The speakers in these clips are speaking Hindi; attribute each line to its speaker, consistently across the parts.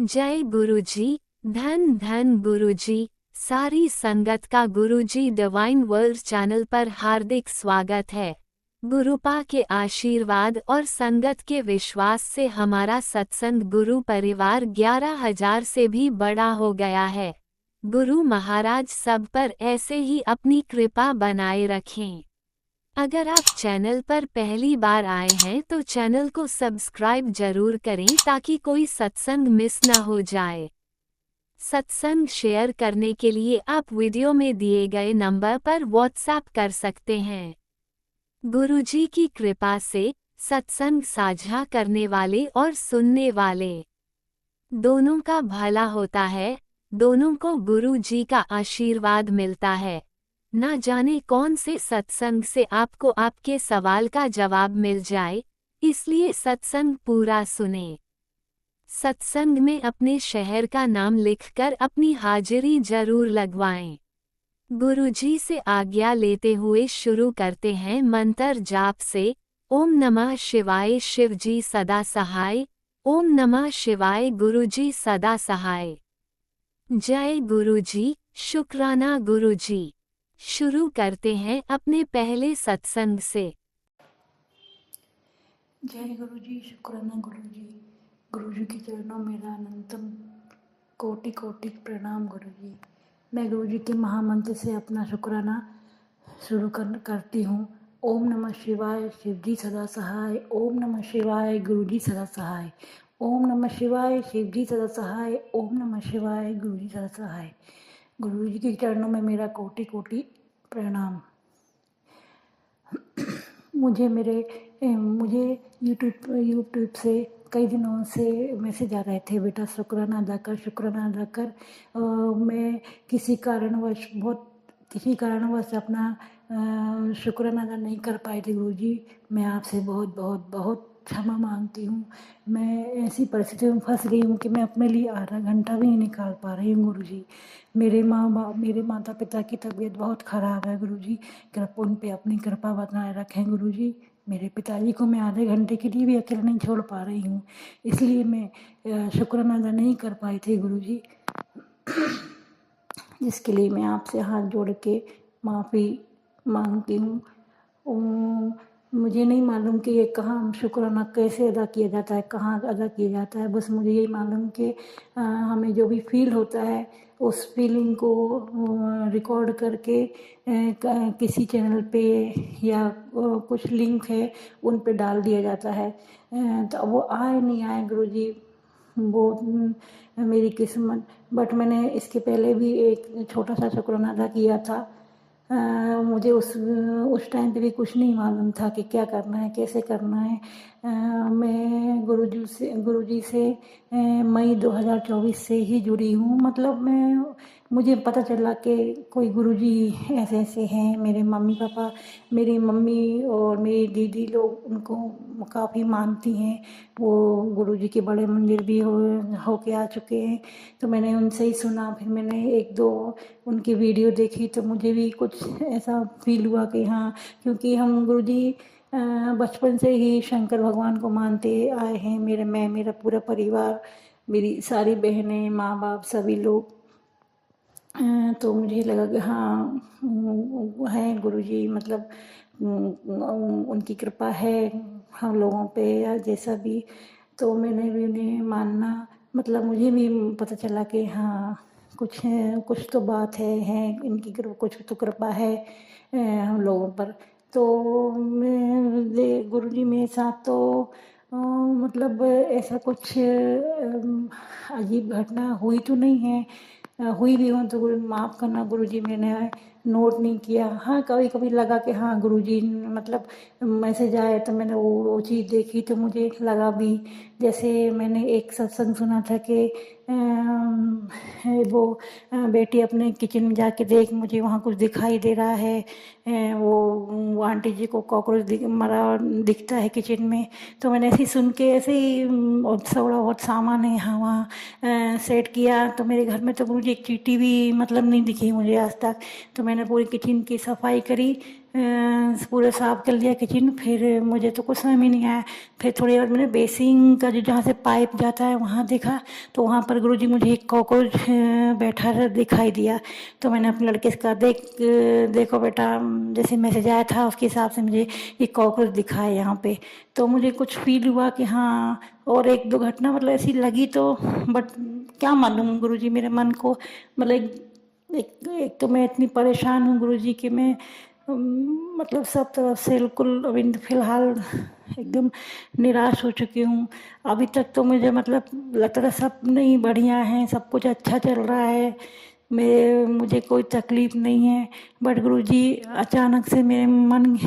Speaker 1: जय गुरुजी। धन धन गुरुजी। सारी संगत का गुरुजी डिवाइन वर्ल्ड चैनल पर हार्दिक स्वागत है। गुरुपा के आशीर्वाद और संगत के विश्वास से हमारा सत्संग गुरु परिवार 11,000 से भी बड़ा हो गया है। गुरु महाराज सब पर ऐसे ही अपनी कृपा बनाए रखें। अगर आप चैनल पर पहली बार आए हैं तो चैनल को सब्सक्राइब जरूर करें ताकि कोई सत्संग मिस न हो जाए। सत्संग शेयर करने के लिए आप वीडियो में दिए गए नंबर पर व्हाट्सएप कर सकते हैं। गुरुजी की कृपा से सत्संग साझा करने वाले और सुनने वाले दोनों का भला होता है। दोनों को गुरुजी का आशीर्वाद मिलता है। ना जाने कौन से सत्संग से आपको आपके सवाल का जवाब मिल जाए, इसलिए सत्संग पूरा सुने। सत्संग में अपने शहर का नाम लिखकर अपनी हाजिरी जरूर लगवाएं। गुरुजी से आज्ञा लेते हुए शुरू करते हैं मंत्र जाप से। ओम नमः शिवाय शिवजी सदा सहाय। ओम नमः शिवाय गुरुजी सदा सहाय। जय गुरुजी। शुक्राना गुरुजी। शुरू करते हैं अपने पहले सत्संग से।
Speaker 2: जय गुरुजी। शुक्राना गुरुजी। गुरुजी के चरणों में मेरा अनंतम कोटि कोटि प्रणाम गुरुजी। मैं गुरुजी के महामंत्र से अपना शुक्राना शुरू करती हूँ। ओम नमः शिवाय शिवजी सदा सहाय। ओम नमः शिवाय गुरुजी सदा सहाय। ओम नमः शिवाय शिवजी सदा सहाय। ओम नमः शिवाय गुरुजी सदा सहाय। गुरुजी के चरणों में मेरा कोटि कोटि प्रणाम। मुझे यूट्यूब से कई दिनों से मैसेज आ रहे थे, बेटा शुक्राना अदा कर, शुक्राना अदा कर। मैं किसी कारणवश अपना शुक्राना अदा नहीं कर पाई थी गुरुजी। मैं आपसे बहुत बहुत बहुत क्षमा मांगती हूँ। मैं ऐसी परिस्थिति में फंस गई हूँ कि मैं अपने लिए आधा घंटा भी नहीं निकाल पा रही हूँ गुरुजी। मेरे माता पिता की तबीयत बहुत ख़राब है गुरुजी। कृपा उन पे अपनी कृपा बनाए रखें गुरुजी। मेरे पिताजी को मैं आधे घंटे के लिए भी अकेला नहीं छोड़ पा रही हूँ, इसलिए मैं शुक्राना अदा नहीं कर पाई थी गुरुजी, जिसके लिए मैं आपसे हाथ जोड़ के माफ़ी मांगती हूँ। मुझे नहीं मालूम कि ये कहाँ शुक्राना कैसे अदा किया जाता है, कहाँ अदा किया जाता है। बस मुझे यही मालूम कि हमें जो भी फील होता है उस फीलिंग को रिकॉर्ड करके किसी चैनल पे या कुछ लिंक है उन पे डाल दिया जाता है। तो वो आए नहीं आए गुरुजी, वो मेरी किस्मत। बट मैंने इसके पहले भी एक छोटा सा शुक्राना अदा किया था। मुझे उस टाइम पे भी कुछ नहीं मालूम था कि क्या करना है, कैसे करना है। मैं गुरुजी से मई 2024 से ही जुड़ी हूँ। मतलब मुझे पता चला कि कोई गुरुजी ऐसे ऐसे हैं। मेरे मम्मी पापा, मेरी मम्मी और मेरी दीदी लोग उनको काफ़ी मानती हैं। वो गुरुजी के बड़े मंदिर भी होके आ चुके हैं। तो मैंने उनसे ही सुना, फिर मैंने एक दो उनकी वीडियो देखी तो मुझे भी कुछ ऐसा फील हुआ कि हाँ, क्योंकि हम गुरुजी बचपन से ही शंकर भगवान को मानते आए हैं। मेरा पूरा परिवार, मेरी सारी बहनें, माँ बाप सभी लोग। तो मुझे लगा कि हाँ, है गुरुजी, मतलब उनकी कृपा है हम लोगों पे या जैसा भी। तो मैंने भी उन्हें मानना, मतलब मुझे भी पता चला कि हाँ, कुछ है, कुछ तो बात है इनकी कृपा, कुछ तो कृपा है हम लोगों पर। तो मैं गुरुजी मेरे साथ तो मतलब ऐसा कुछ अजीब घटना हुई तो नहीं है। हुई भी हो तो माफ़ करना गुरुजी, मैंने नोट नहीं किया। हाँ, कभी कभी लगा कि हाँ गुरुजी, मतलब मैसेज आए तो मैंने वो चीज़ देखी तो मुझे लगा भी। जैसे मैंने एक सत्संग सुना था कि वो बेटी अपने किचन में जाके देख, मुझे वहाँ कुछ दिखाई दे रहा है। वो आंटी जी को कॉकरोच मरा दिखता है किचन में। तो मैंने ऐसे ही सुन के ऐसे ही और थोड़ा बहुत सामान है यहाँ वहाँ सेट किया। तो मेरे घर में तो गुरुजी एक चींटी भी मतलब नहीं दिखी मुझे आज तक। तो मैंने पूरी किचन की सफाई करी, पूरा साफ कर लिया किचन। फिर मुझे तो कुछ समझ में नहीं आया। फिर थोड़ी देर मैंने बेसिंग का जो जहाँ से पाइप जाता है वहाँ देखा, तो वहाँ पर गुरुजी मुझे एक कॉकरोच बैठा दिखाई दिया। तो मैंने अपने लड़के से कहा, देखो बेटा, जैसे मैसेज आया था उसके हिसाब से मुझे ये कॉकरोच दिखा है यहाँ पे। तो मुझे कुछ फील हुआ कि हाँ, और एक दो घटना मतलब ऐसी लगी, तो बट क्या मालूम गुरुजी मेरे मन को, मतलब एक तो मैं इतनी परेशान हूँ गुरुजी कि मैं मतलब सब तरफ से बिल्कुल अभी फ़िलहाल एकदम निराश हो चुकी हूँ। अभी तक तो मुझे मतलब लगता था सब नहीं बढ़िया है, सब कुछ अच्छा चल रहा है, मुझे कोई तकलीफ़ नहीं है। बट गुरुजी अचानक से मेरे मन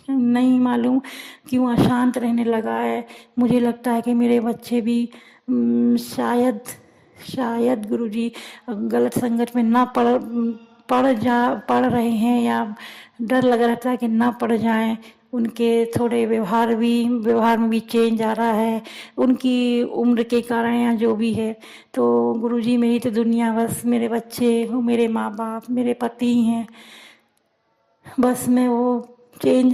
Speaker 2: नहीं मालूम क्यों अशांत रहने लगा है। मुझे लगता है कि मेरे बच्चे भी शायद गुरुजी गलत संगत में ना पड़ रहे हैं, या डर लग रहा था कि ना पड़ जाएं। उनके थोड़े व्यवहार में भी चेंज आ रहा है, उनकी उम्र के कारण या जो भी है। तो गुरुजी मेरी तो दुनिया बस मेरे बच्चे, मेरे माँ बाप, मेरे पति हैं। बस मैं वो चेंज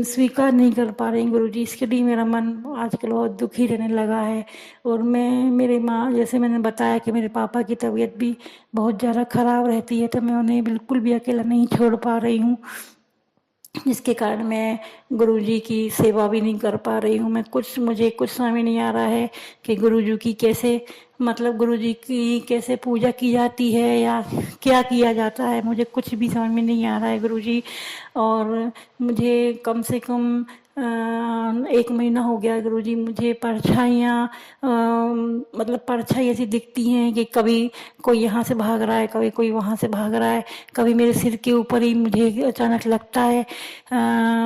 Speaker 2: स्वीकार नहीं कर पा रही गुरुजी। इसके लिए मेरा मन आजकल बहुत दुखी रहने लगा है। और मेरे माँ, जैसे मैंने बताया कि मेरे पापा की तबीयत भी बहुत ज़्यादा ख़राब रहती है, तो मैं उन्हें बिल्कुल भी अकेला नहीं छोड़ पा रही हूँ, जिसके कारण मैं गुरुजी की सेवा भी नहीं कर पा रही हूँ। मुझे कुछ समझ में नहीं आ रहा है कि गुरुजी की कैसे, मतलब गुरुजी की कैसे पूजा की जाती है या क्या किया जाता है, मुझे कुछ भी समझ में नहीं आ रहा है गुरुजी। और मुझे कम से कम 1 महीना हो गया गुरुजी, मुझे परछाइयाँ, मतलब परछाई ऐसी दिखती हैं कि कभी कोई यहाँ से भाग रहा है, कभी कोई वहाँ से भाग रहा है, कभी मेरे सिर के ऊपर ही मुझे अचानक लगता है।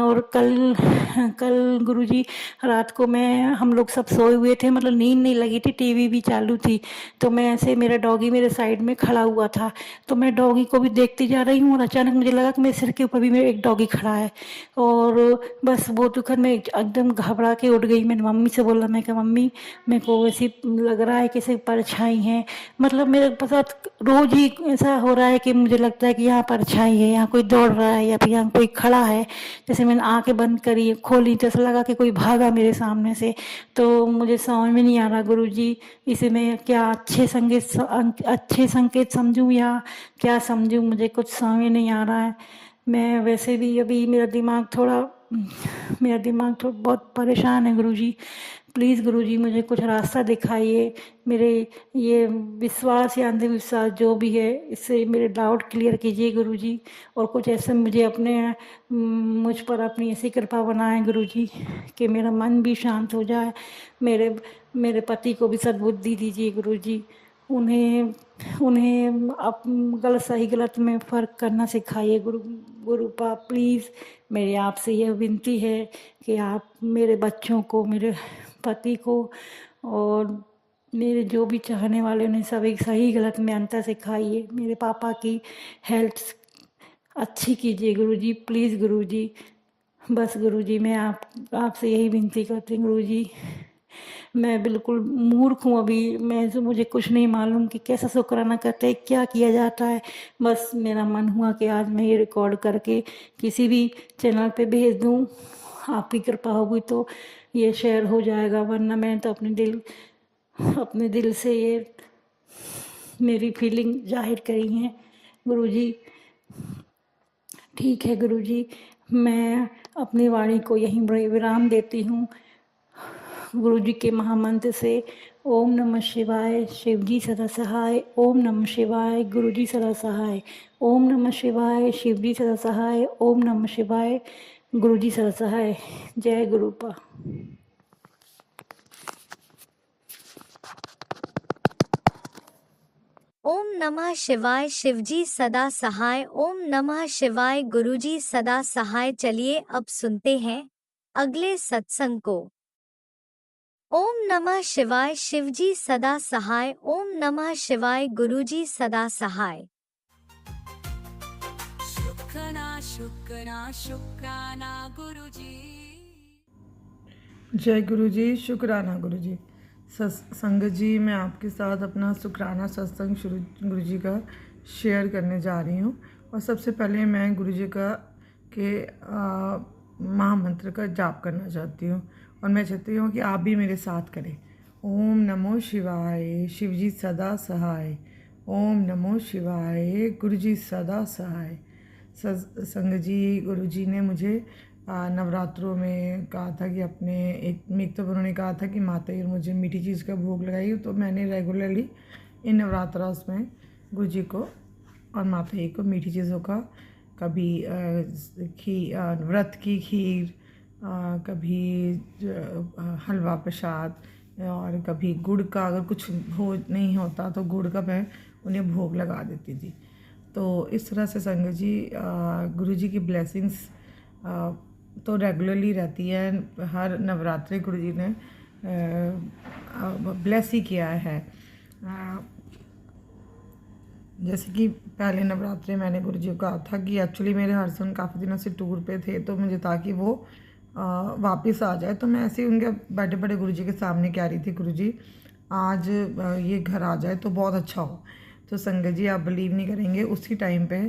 Speaker 2: और कल गुरुजी रात को हम लोग सब सोए हुए थे, मतलब नींद नहीं लगी थी, टीवी भी चालू थी। तो मैं ऐसे, मेरा डॉगी मेरे साइड में खड़ा हुआ था, तो मैं डॉगी को भी देखती जा रही हूँ, और अचानक मुझे लगा कि मेरे सिर के ऊपर भी मेरा एक डॉगी खड़ा है। और बस वो दुखद मैं एकदम घबरा के उठ गई। मैंने मम्मी से बोला, मैं कहा मम्मी, मेरे को ऐसी लग रहा है कि ऐसे परछाई है, मतलब मेरे साथ रोज ही ऐसा हो रहा है कि मुझे लगता है कि यहाँ परछाई है, यहाँ कोई दौड़ रहा है, या फिर यहाँ कोई खड़ा है। जैसे मैंने आंखें बंद करी, खोली, तो ऐसा लगा कि कोई भागा मेरे सामने से। तो मुझे समझ में नहीं आ रहा गुरुजी, इसे मैं क्या अच्छे संकेत समझूं या क्या समझूं, मुझे कुछ समझ में नहीं आ रहा है। मैं वैसे भी अभी मेरा दिमाग थोड़ा बहुत परेशान है गुरुजी। प्लीज़ गुरुजी मुझे कुछ रास्ता दिखाइए। मेरे ये विश्वास या अंधविश्वास जो भी है, इससे मेरे डाउट क्लियर कीजिए गुरुजी। और कुछ ऐसे मुझ पर अपनी ऐसी कृपा बनाएं गुरुजी कि मेरा मन भी शांत हो जाए। मेरे पति को भी सद्बुद्धि दीजिए गुरुजी। उन्हें उन्हें आप सही गलत में फ़र्क करना सिखाइए गुरुपा। प्लीज़ मेरी आपसे यह विनती है कि आप मेरे बच्चों को, मेरे पति को, और मेरे जो भी चाहने वाले, उन्हें सभी सही गलत में अंतर सिखाइए। मेरे पापा की हेल्थ अच्छी कीजिए गुरुजी, प्लीज़ गुरुजी। बस गुरुजी मैं आपसे यही विनती करती हूँ गुरुजी। मैं बिल्कुल मूर्ख हूँ अभी, मुझे कुछ नहीं मालूम कि कैसा शुक्राना करते हैं, क्या किया जाता है। बस मेरा मन हुआ कि आज मैं ये रिकॉर्ड करके किसी भी चैनल पे भेज दूँ। आपकी कृपा होगी तो ये शेयर हो जाएगा, वरना मैंने तो अपने दिल से ये मेरी फीलिंग जाहिर करी है गुरुजी। ठीक है गुरुजी, मैं अपनी वाणी को यहीं विराम देती हूँ। गुरुजी के महामंत्र से, ओम नमः शिवाय, शिवजी सदा सहाय। ओम नमः शिवाय, गुरुजी सदा सहाय। ओम नमः शिवाय, शिवजी सदा सहाय। ओम नमः शिवाय, गुरुजी सदा सहाय। जय गुरुपा।
Speaker 1: ओम नमः शिवाय, शिवजी सदा सहाय। ओम नमः शिवाय, गुरुजी सदा सहाय। चलिए अब सुनते हैं अगले सत्संग को। ओम नमः शिवाय, शिवजी सदा सहाय। ओम नमः शिवाय, गुरुजी सदा सहाय। शुक्राना गुरुजी।
Speaker 3: जय गुरुजी, शुक्राना गुरुजी। संगत जी, मैं आपके साथ अपना शुक्राना सत्संग गुरुजी का शेयर करने जा रही हूँ। और सबसे पहले मैं गुरुजी का के महामंत्र का जाप करना चाहती हूँ और मैं चाहती हूँ कि आप भी मेरे साथ करें। ओम नमो शिवाय, शिवजी सदा सहाय। ओम नमो शिवाय, गुरुजी सदा सहाय। संगत जी, गुरुजी ने मुझे नवरात्रों में कहा था कि अपने एक तो उन्होंने कहा था कि माता और मुझे मीठी चीज़ का भोग लगाई, तो मैंने रेगुलरली इन नवरात्रास में गुरुजी को और माता जी को मीठी चीज़ों का, कभी व्रत की खीर, कभी हलवा प्रसाद, और कभी गुड़ का, अगर कुछ हो नहीं होता तो गुड़ का मैं उन्हें भोग लगा देती थी। तो इस तरह से संगत जी, गुरुजी की ब्लेसिंग्स तो रेगुलरली रहती है। हर नवरात्रि गुरुजी ने ब्लेस ही किया है। जैसे कि पहले नवरात्रे मैंने गुरुजी को कहा था कि एक्चुअली मेरे हस्बैंड काफ़ी दिनों से टूर पे थे, तो मुझे था कि वो वापस आ जाए, तो मैं ऐसे ही उनके बैठे बैठे गुरुजी के सामने कह रही थी, गुरुजी आज ये घर आ जाए तो बहुत अच्छा हो। तो संगत जी, आप बिलीव नहीं करेंगे, उसी टाइम पे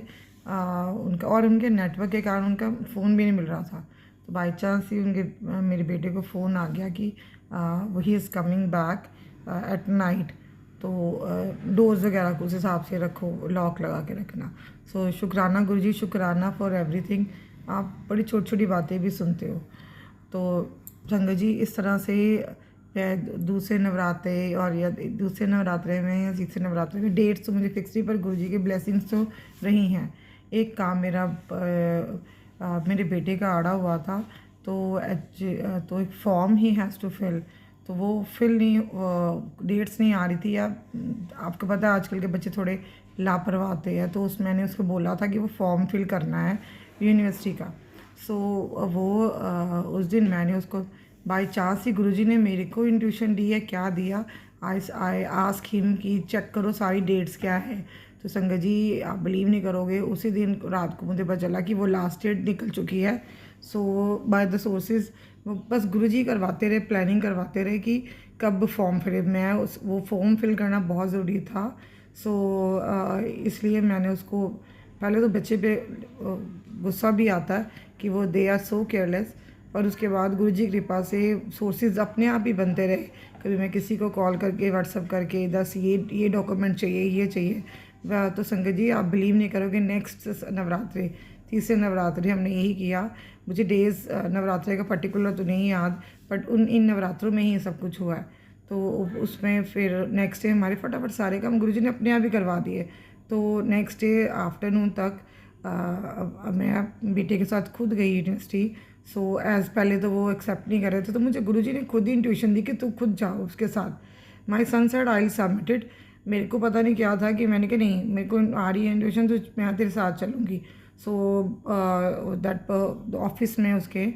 Speaker 3: उनका और उनके नेटवर्क के कारण उनका फ़ोन भी नहीं मिल रहा था, तो बाई चांस ही मेरे बेटे को फ़ोन आ गया कि he is coming back at night, तो डोर्स वगैरह को उस हिसाब से रखो, लॉक लगा के रखना। सो शुक्राना गुरुजी, शुक्राना फॉर एवरीथिंग। आप बड़ी छोटी छोटी बातें भी सुनते हो। तो संगत जी, इस तरह से दूसरे नवरात्रे और या दूसरे नवरात्रे में या तीसरे नवरात्रे में डेट्स तो मुझे फिक्स नहीं, पर गुरुजी की ब्लेसिंग्स तो रही हैं। एक काम मेरा मेरे बेटे का आड़ा हुआ था, तो एक फॉर्म ही हैज़ टू फिल, तो वो फिल नहीं, डेट्स नहीं आ रही थी। या आपको पता है आजकल के बच्चे थोड़े लापरवाह होते हैं, तो मैंने उसको बोला था कि वो फॉर्म फिल करना है यूनिवर्सिटी का। सो वो उस दिन मैंने उसको बाई चांस ही गुरुजी ने मेरे को इंट्यूशन दी है, क्या दिया, आई आस्क हिम कि चेक करो सारी डेट्स क्या है। तो संगत जी, आप बिलीव नहीं करोगे, उसी दिन रात को मुझे पता चला कि वो लास्ट डेट निकल चुकी है। सो बाय द सोर्सेज बस गुरुजी करवाते रहे, प्लानिंग करवाते रहे कि कब फॉर्म फिले। मैं वो फॉर्म फिल करना बहुत ज़रूरी था। सो इसलिए मैंने उसको, पहले तो बच्चे पे गुस्सा भी आता है कि वो दे आर सो केयरलेस, और उसके बाद गुरुजी की कृपा से सोर्सेज अपने आप ही बनते रहे। कभी मैं किसी को कॉल करके, व्हाट्सअप करके, 10 ये डॉक्यूमेंट चाहिए, ये चाहिए। तो संगत जी, आप बिलीव नहीं करोगे, नेक्स्ट नवरात्रि, तीसरे नवरात्रि हमने यही किया। मुझे डेज़ नवरात्रि का पर्टिकुलर तो नहीं याद, बट इन नवरात्रों में ही सब कुछ हुआ है। तो उसमें फिर नेक्स्ट डे हमारे फटाफट सारे काम गुरुजी ने अपने आप ही करवा दिए। तो नेक्स्ट डे आफ्टरनून तक मैं बेटे के साथ खुद गई यूनिवर्सिटी। सो एज़ पहले तो वो एक्सेप्ट नहीं कर रहे थे, तो मुझे गुरुजी ने खुद ही इंट्यूशन दी कि तू खुद जाओ उसके साथ। माई सन सेड आई सबमिटेड। मेरे को पता नहीं क्या था कि मैंने कहा नहीं, मेरे को आ रही है इंट्यूशन, तो मैं तेरे साथ चलूँगी। सो दैट ऑफिस में उसके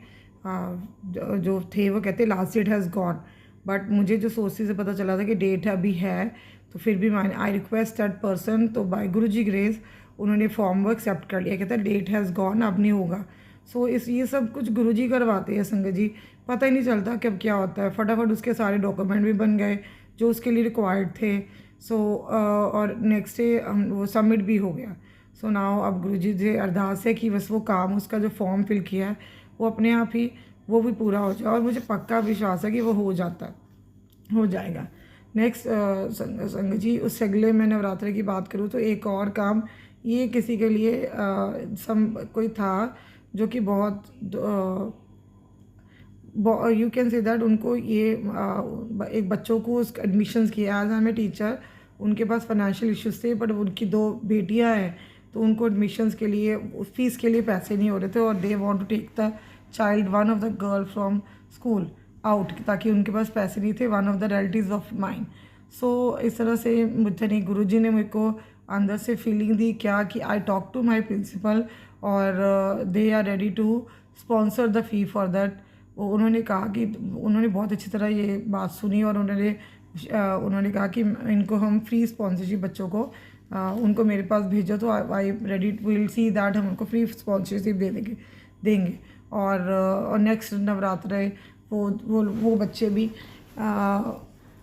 Speaker 3: जो थे वो कहते last date has gone, but मुझे जो सोर्सेज से पता चला था कि डेट अभी है, तो फिर भी मैंने आई रिक्वेस्ट दैट पर्सन, तो बाय गुरुजी ग्रेस उन्होंने फॉर्म वो एक्सेप्ट कर लिया। कहता डेट हैज़ गॉन, अब नहीं होगा। सो ये सब कुछ गुरुजी करवाते हैं संगत जी, पता ही नहीं चलता कब क्या होता है। फटाफट उसके सारे डॉक्यूमेंट भी बन गए जो उसके लिए रिक्वायर्ड थे। सो और नेक्स्ट डे वो सबमिट भी हो गया। सो नाउ अब गुरुजी से अरदास है कि बस वो काम, उसका जो फॉर्म फिल किया है वो अपने आप ही वो भी पूरा हो जाए, और मुझे पक्का विश्वास है कि वो हो जाएगा। नेक्स्ट संगत जी, उससे अगले मैं नवरात्रि की बात करूँ तो एक और काम, ये किसी के लिए कोई था जो कि बहुत यू कैन से दैट उनको ये एक बच्चों को उस एडमिशन्स किया। As I am a teacher, उनके पास फाइनेंशियल इश्यूज थे, बट उनकी 2 बेटियां हैं, तो उनको एडमिशन्स के लिए, फीस के लिए पैसे नहीं हो रहे थे, और they want to take the child, one of the girl from school out, ताकि उनके पास पैसे नहीं थे, one of the relatives of mine. So इस तरह से मुझे नहीं, गुरुजी ने मेरे को अंदर से फीलिंग दी क्या कि I talk to my principal, और they are ready to sponsor the fee for that. उन्होंने कहा कि उन्होंने बहुत अच्छी तरह ये बात सुनी, और उन्होंने कहा कि इनको हम फ्री स्पॉन्सरशिप बच्चों को उनको मेरे पास भेजो, तो I ready will see that हम उनको फ्री स्पॉन्सरशिप देंगे। और नेक्स्ट नवरात्रे वो बच्चे भी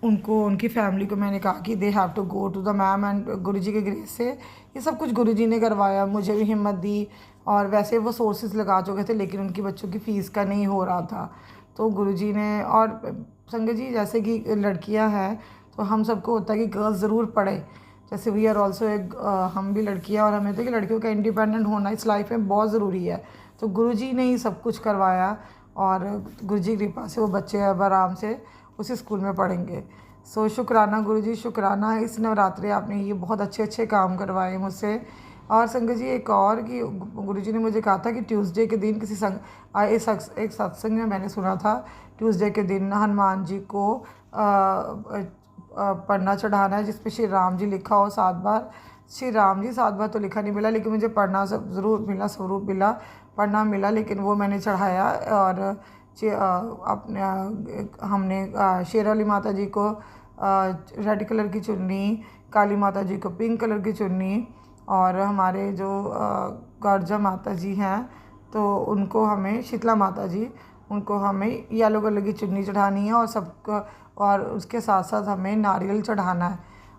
Speaker 3: उनको, उनकी फैमिली को मैंने कहा कि they have to go to the ma'am, and Guruji के ग्रेस से ये सब कुछ गुरुजी ने करवाया, मुझे भी हिम्मत दी। और वैसे वो सोर्सेज लगा चुके थे लेकिन उनकी बच्चों की फ़ीस का नहीं हो रहा था, तो गुरुजी ने। और संगत जी जैसे कि लड़कियां हैं तो हम सबको होता है कि गर्ल्स ज़रूर पढ़े, जैसे वी आर ऑल्सो एक हम भी लड़कियां और हमें तो कि लड़कियों का इंडिपेंडेंट होना इस लाइफ में बहुत ज़रूरी है। तो गुरुजी ने ही सब कुछ करवाया और गुरुजी की कृपा से वो बच्चे अब आराम से उसी स्कूल में पढ़ेंगे। सो शुक्राना गुरुजी, शुक्राना। इस नवरात्रि आपने ये बहुत अच्छे अच्छे काम करवाए मुझसे। और संगत जी एक और कि गुरुजी ने मुझे कहा था कि ट्यूसडे के दिन किसी एक सत्संग में मैंने सुना था, ट्यूसडे के दिन हनुमान जी को पढ़ना चढ़ाना है जिसपे श्री राम जी लिखा हो 7 बार। श्री राम जी 7 बार तो लिखा नहीं मिला, लेकिन मुझे पढ़ना सब ज़रूर मिला, स्वरूप मिला, पढ़ना मिला, लेकिन वो मैंने चढ़ाया। और अपने हमने शेर वाली माता जी को रेड कलर की चुन्नी, काली माता जी को पिंक कलर की चुन्नी, और हमारे जो गर्जा माता जी हैं तो उनको हमें, शीतला माता जी, उनको हमें येलो कलर की चुन्नी चढ़ानी है। और सबको, और उसके साथ साथ हमें नारियल चढ़ाना है।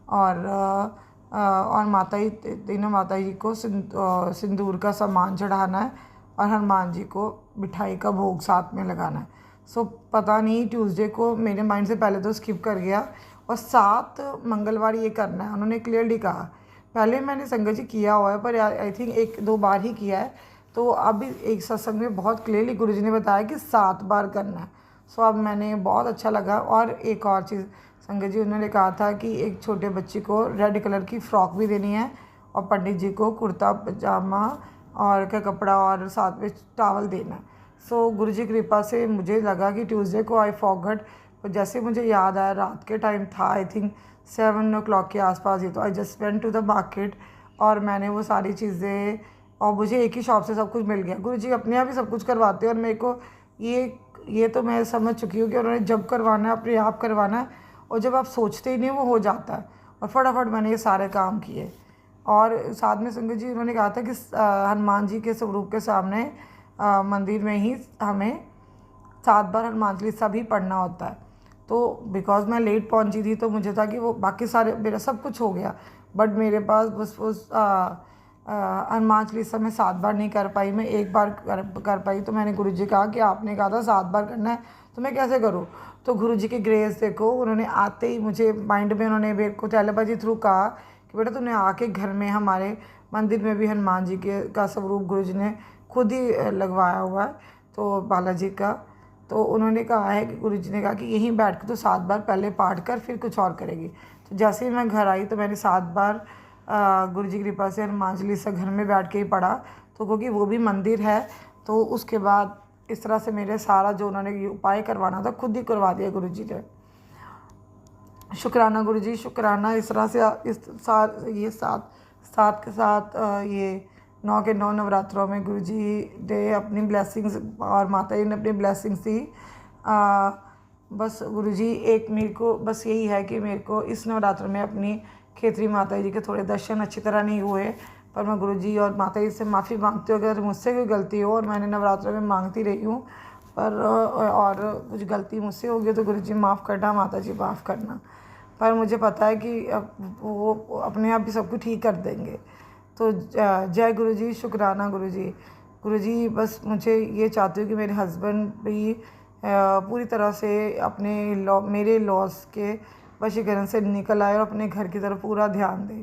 Speaker 3: और माता जी, तीनों माता जी को सिंदूर का सामान चढ़ाना है और हनुमान जी को मिठाई का भोग साथ में लगाना है। सो पता नहीं ट्यूसडे को मेरे माइंड से पहले तो स्किप कर गया, और 7 मंगलवार ये करना है, उन्होंने क्लियरली कहा। पहले मैंने संगत जी किया हुआ है पर आई थिंक 1-2 बार ही किया है, तो अभी एक सत्संग में बहुत क्लियरली गुरुजी ने बताया कि 7 बार करना है। सो अब मैंने बहुत अच्छा लगा। और एक और चीज़ संगत जी, उन्होंने कहा था कि एक छोटे बच्चे को रेड कलर की फ़्रॉक भी देनी है और पंडित जी को कुर्ता पजामा और का कपड़ा और साथ में टावल देना है। सो गुरुजी की कृपा से मुझे लगा कि ट्यूसडे को आई फॉरगॉट, पर जैसे मुझे याद आया, रात के टाइम था, आई थिंक 7 o'clock के आसपास ही, तो I just went to the market और मैंने वो सारी चीज़ें, और मुझे एक ही शॉप से सब कुछ मिल गया। गुरुजी अपने आप ही सब कुछ करवाते हैं, और मेरे को ये तो मैं समझ चुकी हूँ कि उन्होंने जब करवाना है अपने आप करवाना है, और जब आप सोचते ही नहीं वो हो जाता है। और फटाफट मैंने ये सारे काम किए। और साथ में संगत जी उन्होंने कहा था कि हनुमान जी के स्वरूप के सामने मंदिर में ही हमें 7 बार हनुमान चालीसा भी पढ़ना होता है। तो बिकॉज मैं लेट पहुंची थी तो मुझे था कि वो बाकी सारे मेरा सब कुछ हो गया, बट मेरे पास बस उस हनुमान चालीसा में 7 बार नहीं कर पाई, मैं 1 बार कर पाई। तो मैंने गुरुजी कहा कि आपने कहा था 7 बार करना है, तो मैं कैसे करूँ। तो गुरुजी की ग्रेस देखो, उन्होंने आते ही मुझे माइंड में उन्होंने मेरे को टेलीपैथी थ्रू कहा कि बेटा तूने आके घर में हमारे मंदिर में भी हनुमान जी के का स्वरूप गुरुजी ने खुद ही लगवाया हुआ है, तो बालाजी का। तो उन्होंने कहा है कि गुरुजी ने कहा कि यहीं बैठ के तो 7 बार पहले पाठ कर, फिर कुछ और करेगी। तो जैसे ही मैं घर आई तो मैंने 7 बार गुरुजी की कृपा से हनुमान चालीसा घर में बैठ के ही पढ़ा। तो क्योंकि वो भी मंदिर है, तो उसके बाद इस तरह से मेरे सारा जो उन्होंने उपाय करवाना था खुद ही करवा दिया गुरुजी ने। शुक्राना गुरुजी, शुक्राना। इस तरह से ये साथ के साथ ये 9 के 9 नवरात्रों में गुरुजी ने अपनी ब्लेसिंग्स और माता जी ने अपनी ब्लेसिंग्स दी। बस गुरुजी एक मेरे को बस यही है कि मेरे को इस नवरात्र में अपनी खेतरी माता जी के थोड़े दर्शन अच्छी तरह नहीं हुए, पर मैं गुरुजी और माता जी से माफ़ी मांगती हूँ अगर मुझसे कोई गलती हो, और मैंने नवरात्र में मांगती रही हूँ, पर और कुछ गलती मुझसे होगी तो गुरुजी माफ़ करना, माता जी माफ़ करना। पर मुझे पता है कि अब वो अपने आप ही सब कुछ ठीक कर देंगे। तो जय गुरुजी, शुक्राना गुरुजी। गुरुजी बस मुझे ये चाहती हूँ कि मेरे हस्बैंड भी पूरी तरह से अपने मेरे लॉस के वशीकरण से निकल आए और अपने घर की तरफ पूरा ध्यान दें।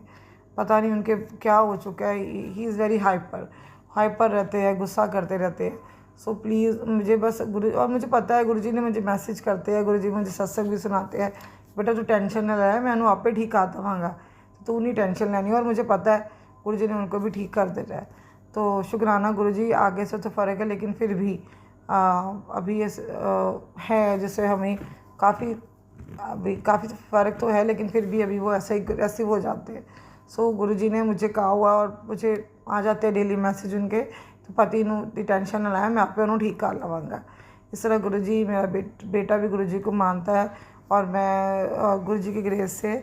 Speaker 3: पता नहीं उनके क्या हो चुका है, ही इज़ वेरी हाइपर रहते हैं, गुस्सा करते रहते हैं। सो प्लीज़ मुझे बस और मुझे पता है गुरुजी ने मुझे मैसेज करते हैं, गुरुजी मुझे सत्संग भी सुनाते हैं, बेटा तू टेंशन न ले, मैंने आपे ठीक आ देवांगा, तू नहीं टेंशन लेनी। और मुझे पता है गुरुजी ने उनको भी ठीक कर देना है। तो शुक्राना गुरुजी। आगे से तो फ़र्क है, लेकिन फिर भी अभी ये है जैसे हमें काफ़ी फ़र्क तो है, लेकिन फिर भी अभी वो ऐसे हो जाते हैं। सो गुरुजी ने मुझे कहा हुआ, और मुझे आ जाते हैं डेली मैसेज उनके, तो पति नूं दी टेंशन न लाया, मैं आपे उन्होंने ठीक कर लवांगा। इस तरह गुरुजी, मेरा बेटा भी गुरुजी को मानता है, और मैं गुरुजी की ग्रेस से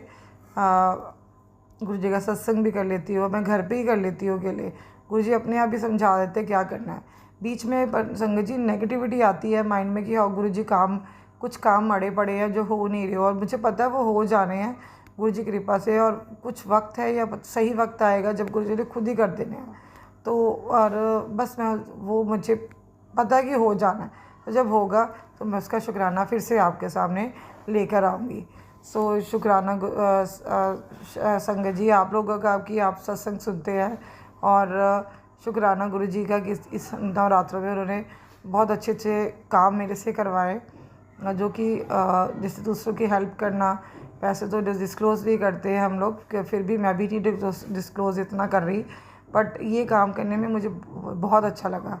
Speaker 3: गुरुजी का सत्संग भी कर लेती हूँ, मैं घर पे ही कर लेती हूँ अकेले। गुरुजी अपने आप ही समझा देते क्या करना है। बीच में संगत जी नेगेटिविटी आती है माइंड में कि हाँ गुरुजी काम कुछ काम अड़े पड़े हैं जो हो नहीं रहे, और मुझे पता है वो हो जाने हैं गुरु जी की कृपा से, और कुछ वक्त है या सही वक्त आएगा जब गुरु जी ने खुद ही कर देने हैं। तो और बस मैं वो मुझे पता है कि हो जाना है, तो जब होगा तो मैं उसका शुक्राना फिर से आपके सामने लेकर आऊँगी। सो शुक्राना संगत जी आप लोगों का कि आप सत्संग सुनते हैं, और शुक्राना गुरु जी का कि इस नवरात्रों में उन्होंने बहुत अच्छे अच्छे काम मेरे से करवाए, जो कि जैसे दूसरों की हेल्प करना। पैसे तो डिस्क्लोज़ नहीं करते हैं हम लोग, फिर भी मैं भी नहीं डिस्क्लोज़ इतना कर रही, बट ये काम करने में मुझे बहुत अच्छा लगा।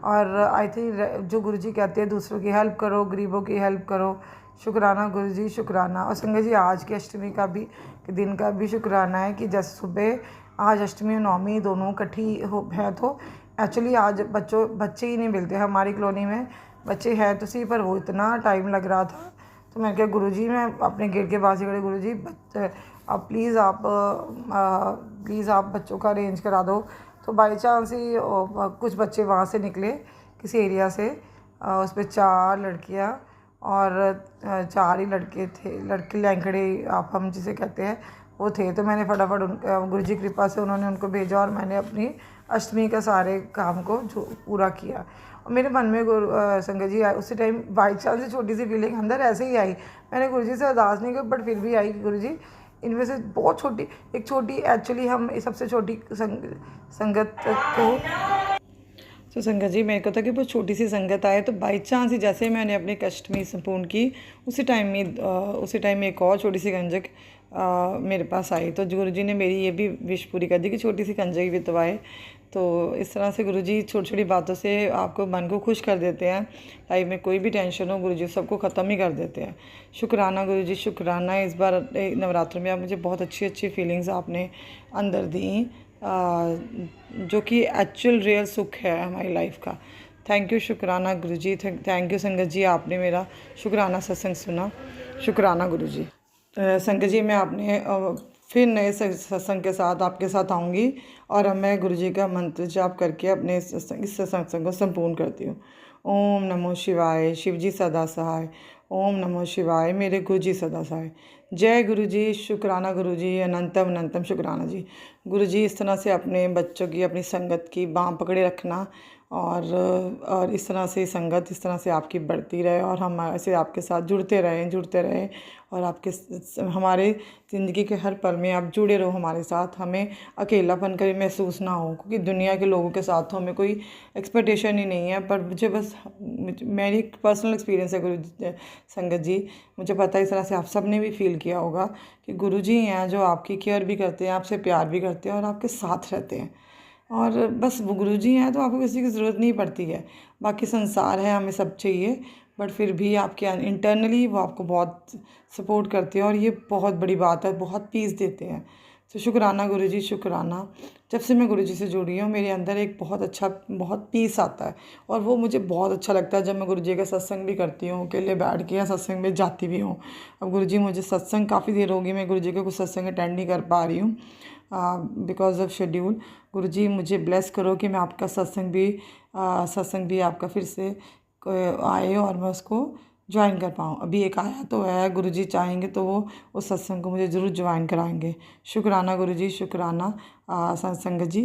Speaker 3: और आई थिंक जो गुरु जी कहते हैं दूसरों की हेल्प करो, गरीबों की हेल्प करो, शुक्राना गुरु जी शुक्राना। और संगत जी आज की अष्टमी का भी दिन का भी शुक्राना है कि जैसे सुबह आज अष्टमी और नवमी दोनों इकट्ठी है, तो एक्चुअली आज बच्चे ही नहीं मिलते हमारी कॉलोनी में। बच्चे हैं तो सही, पर वो इतना टाइम लग रहा था, तो मैंने कहा गुरु जी मैं अपने गेट के पास ही खड़े, गुरु जी आप प्लीज़ आप बच्चों का अरेंज करा दो। तो बाई चांस ही कुछ बच्चे वहाँ से निकले किसी एरिया से, उस पर 4 लड़कियाँ और 4 ही लड़के थे, लड़के लैंकड़े आप हम जिसे कहते हैं वो थे। तो मैंने फटाफट गुरु जी की कृपा से उन्होंने उनको भेजा, और मैंने अपनी अष्टमी का सारे काम को जो पूरा किया। और मेरे मन में संगत जी उसी टाइम बाई चांस से छोटी सी फीलिंग अंदर ऐसे ही आई, मैंने गुरु जी से अरदास नहीं की, बट फिर भी आई कि गुरु जी इनमें से बहुत छोटी एक्चुअली हम सबसे छोटी संगत को, तो संगत जी मेरे को था कि बहुत छोटी सी संगत आए, तो बाई चांस ही जैसे मैंने अपनी अष्टमी संपूर्ण की उसी टाइम में एक और छोटी सी कंजक मेरे पास आई। तो गुरु जी ने मेरी ये भी विश पूरी कर दी कि छोटी सी कंजक भी तो आए। तो इस तरह से गुरु जी छोटी छोटी बातों से आपको मन को खुश कर देते हैं। लाइफ में कोई भी टेंशन हो गुरु जी सबको ख़त्म ही कर देते हैं। शुक्राना गुरु जी शुक्राना। इस बार नवरात्र में आप मुझे बहुत अच्छी अच्छी फीलिंग्स आपने अंदर दी, जो कि एक्चुअल रियल सुख है हमारी लाइफ का। थैंक यू शुक्राना गुरु जी, थैंक यू संगत जी, आपने मेरा शुक्राना सत्संग सुना। शुक्राना गुरु जी। संगत जी मैं आपने फिर नए सत्संग के साथ आपके साथ आऊँगी, और अब मैं गुरु जी का मंत्र जाप करके अपने इस सत्संग को संपूर्ण करती हूँ। ओम नमो शिवाय, शिव जी सदा सहाय। ओम नमो शिवाय, मेरे गुरु जी सदा सहाय। जय गुरु जी, शुक्राना गुरु जी, अनंतम अनंतम शुक्राना जी। गुरु जी इस तरह से अपने बच्चों की, अपनी संगत की बाँह पकड़े रखना, और इस तरह से संगत इस तरह से आपकी बढ़ती रहे, और हम ऐसे आपके साथ जुड़ते रहें, और हमारे ज़िंदगी के हर पल में आप जुड़े रहो हमारे साथ। हमें अकेलापन कभी महसूस ना हो, क्योंकि दुनिया के लोगों के साथ तो हमें कोई एक्सपेक्टेशन ही नहीं है, पर मुझे बस मेरी पर्सनल एक्सपीरियंस है गुरु संगत जी, मुझे पता है इस तरह से आप सब ने भी फील किया होगा कि गुरु जी हैं जो आपकी केयर भी करते हैं, आपसे प्यार भी करते हैं, और आपके साथ रहते हैं। और बस वो गुरु जी हैं तो आपको किसी की ज़रूरत नहीं पड़ती है। बाकी संसार है, हमें सब चाहिए, बट फिर भी आपके इंटरनली वो आपको बहुत सपोर्ट करते हैं, और ये बहुत बड़ी बात है, बहुत पीस देते हैं। तो शुक्राना गुरु जी शुक्राना। जब से मैं गुरु जी से जुड़ी हूँ मेरे अंदर एक बहुत पीस आता है, और वो मुझे बहुत अच्छा लगता है जब मैं गुरु जी का सत्संग भी करती हूँ, अकेले बैठ के या सत्संग में जाती भी हूँ। अब गुरु जी मुझे सत्संग काफ़ी देर होगी मैं गुरु जी के कुछ सत्संग अटेंड नहीं कर पा रही हूँ बिकॉज ऑफ शेड्यूल। गुरु जी मुझे ब्लेस करो कि मैं आपका सत्संग भी आपका फिर से आए और मैं उसको ज्वाइन कर पाऊँ। अभी एक आया तो है, गुरु जी चाहेंगे तो वो उस सत्संग को मुझे ज़रूर ज्वाइन कराएंगे। शुक्राना गुरु जी शुक्राना। संगत जी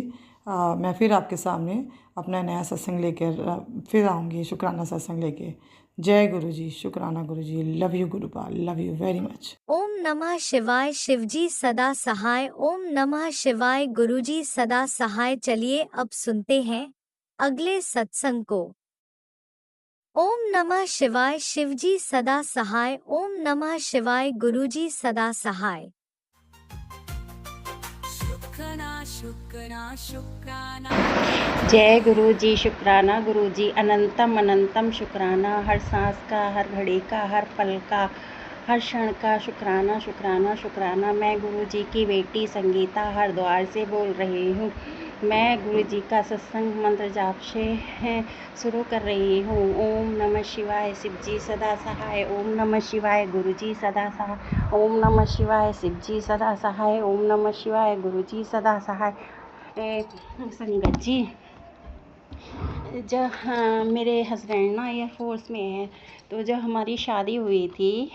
Speaker 3: मैं फिर आपके सामने अपना नया सत्संग लेकर फिर आऊँगी, शुक्राना सत्संग लेके। जय गुरु जी, शुक्राना Guru ji, love you Gurupal, love you very much.
Speaker 1: ओम नमः शिवाय, शिवजी सदा सहाय। ओम नमः शिवाय, गुरुजी सदा सहाय। चलिए अब सुनते हैं अगले सत्संग को। ओम नमः शिवाय, शिवजी सदा सहाय। ओम नमः शिवाय, गुरुजी सदा सहाय।
Speaker 4: जय गुरु जी, शुक्राना गुरु जी, अनंतम अनंतम शुक्राना। हर सांस का, हर घड़ी का, हर पल का, हर क्षण का शुक्राना शुक्राना शुक्राना। मैं गुरु जी की बेटी संगीता हरिद्वार से बोल रही हूँ। मैं गुरु जी का सत्संग मंत्र जाप से शुरू कर रही हूँ। ओम नमः शिवाय, शिव जी सदा सहाय। ओम नमः शिवाय, गुरु जी सदा सहाय। ओम नमः शिवाय, शिव जी सदा सहाय। ओम नमः शिवाय, गुरु जी सदा सहाय। संगत जी जब हाँ, मेरे हस्बैंड ना एयरफोर्स में है, तो जब हमारी शादी हुई थी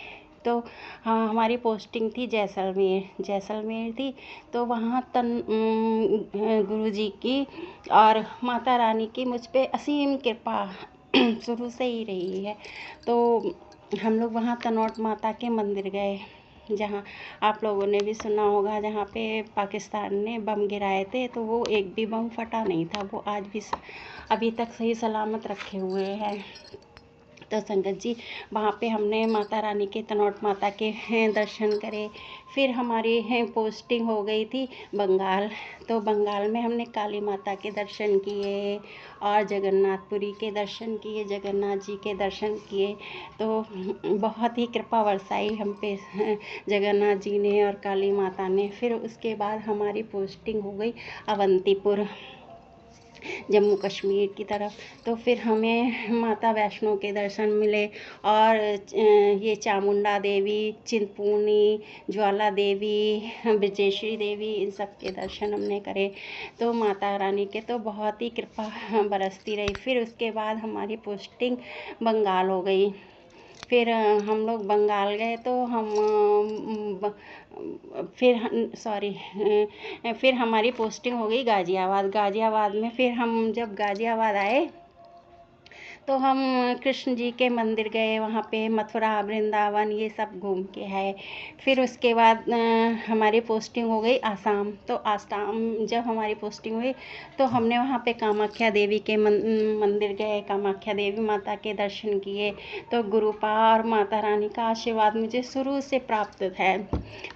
Speaker 4: तो हाँ, हमारी पोस्टिंग थी जैसलमेर थी। तो वहाँ गुरुजी की और माता रानी की मुझ पे असीम कृपा शुरू से ही रही है। तो हम लोग वहाँ तनोट माता के मंदिर गए, जहाँ आप लोगों ने भी सुना होगा, जहाँ पे पाकिस्तान ने बम गिराए थे, तो वो एक भी बम फटा नहीं था, वो आज भी अभी तक सही सलामत रखे हुए हैं। तो संगत जी, वहाँ पे हमने माता रानी के तनोट माता के दर्शन करे। फिर हमारी पोस्टिंग हो गई थी बंगाल, तो बंगाल में हमने काली माता के दर्शन किए और जगन्नाथपुरी के दर्शन किए, जगन्नाथ जी के दर्शन किए। तो बहुत ही कृपा बरसाई हम पे जगन्नाथ जी ने और काली माता ने। फिर उसके बाद हमारी पोस्टिंग हो गई अवंतीपुर, जम्मू कश्मीर की तरफ। तो फिर हमें माता वैष्णो के दर्शन मिले और ये चामुंडा देवी, चिंतपूर्णी, ज्वाला देवी, ब्रजेश्वरी देवी, इन सब के दर्शन हमने करे। तो माता रानी के तो बहुत ही कृपा बरसती रही। फिर उसके बाद हमारी पोस्टिंग बंगाल हो गई। फिर हम लोग बंगाल गए तो फिर हमारी पोस्टिंग हो गई गाज़ियाबाद में। फिर हम जब गाज़ियाबाद आए तो हम कृष्ण जी के मंदिर गए, वहाँ पे मथुरा, वृंदावन, ये सब घूम के आए। फिर उसके बाद हमारी पोस्टिंग हो गई आसाम। तो आसाम जब हमारी पोस्टिंग हुई तो हमने वहाँ पे कामाख्या देवी के मंदिर गए, कामाख्या देवी माता के दर्शन किए। तो गुरुपा और माता रानी का आशीर्वाद मुझे शुरू से प्राप्त है।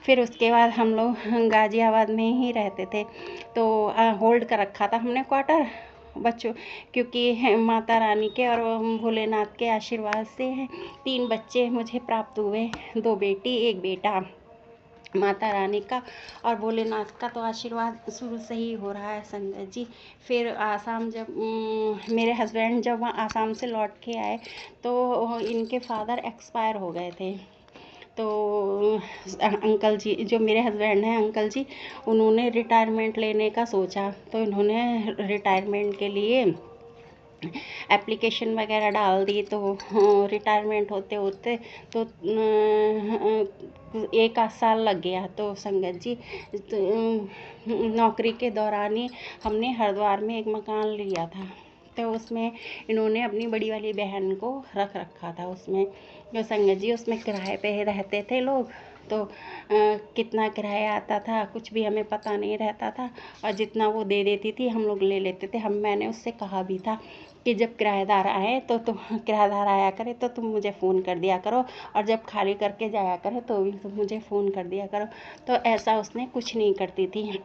Speaker 4: फिर उसके बाद हम लोग गाज़ियाबाद में ही रहते थे, तो होल्ड कर रखा था हमने क्वार्टर बच्चों, क्योंकि माता रानी के और भोलेनाथ के आशीर्वाद से 3 बच्चे मुझे प्राप्त हुए, 2 बेटी 1 बेटा। माता रानी का और भोलेनाथ का तो आशीर्वाद शुरू से ही हो रहा है संगत जी। फिर आसाम जब मेरे हस्बैंड जब वहाँ आसाम से लौट के आए तो इनके फादर एक्सपायर हो गए थे। तो अंकल जी, जो मेरे हस्बैंड हैं अंकल जी, उन्होंने रिटायरमेंट लेने का सोचा। तो इन्होंने रिटायरमेंट के लिए एप्लीकेशन वगैरह डाल दी। तो रिटायरमेंट होते होते तो 1 आध साल लग गया। तो संगत जी, नौकरी के दौरान ही हमने हरिद्वार में एक मकान लिया था। तो उसमें इन्होंने अपनी बड़ी वाली बहन को रख रखा था उसमें। जो संगत जी, उसमें किराए पे रहते थे लोग। तो कितना किराया आता था कुछ भी हमें पता नहीं रहता था, और जितना वो दे देती थी हम लोग ले लेते थे। मैंने उससे कहा भी था कि जब किराएदार आए तो तुम किराएदार आया करे तो तुम मुझे फ़ोन कर दिया करो, और जब खाली करके जाया करे तो भी तुम मुझे फ़ोन कर दिया करो। तो ऐसा उसने कुछ नहीं करती थी।